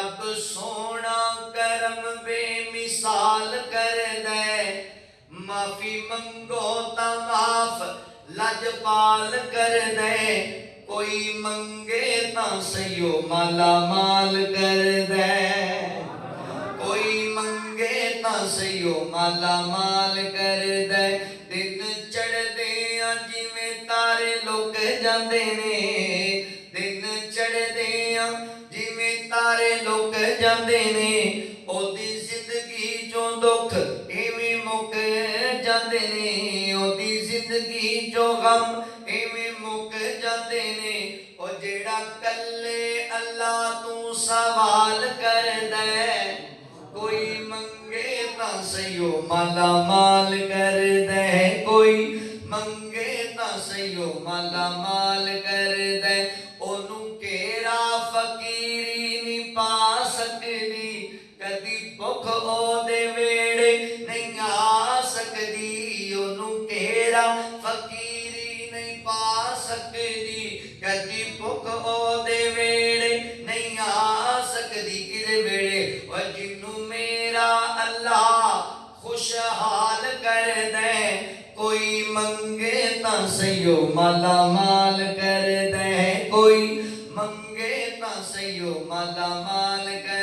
रब सोना करम बेमिसाल कर दे, माफी मंगो ता माफ लजपाल कर दे, कोई मंगे ता सयो माला माल कर दे, कोई मंगे ता सयो माला माल कर दे। दिन चढ़दे जिवें तारे लुक जांदे ने, दिन चढ़दे जिवें तारे लुक जांदे ने, ओदी जिंदगी चों दुख इवें मुक जांदे ने, ओदी जिंदगी चों गम इवें मुक जांदे ने। ओ जेड़ा कल्ले अल्लाह तू सवाल कर दे, कोई मंगे ता सयो माला माल कर दे, कोई मंगे ता सयो माला माल कर दे। ओनू केरा फकीरी नहीं पा सकदी, कदी भुख ओदे वेड़े नहीं आ सकदी, ओनू केरा फकीरी नहीं पा सकदी, कदी भुख ओदे वेड़े नहीं आ सकदी। किदे वेड़े ओ जिन्नू मेरा अल्लाह खुशहाल कर दे, कोई मंगे ता सयो माला माल कर दे, कोई मंगे ता सयो माला माल कर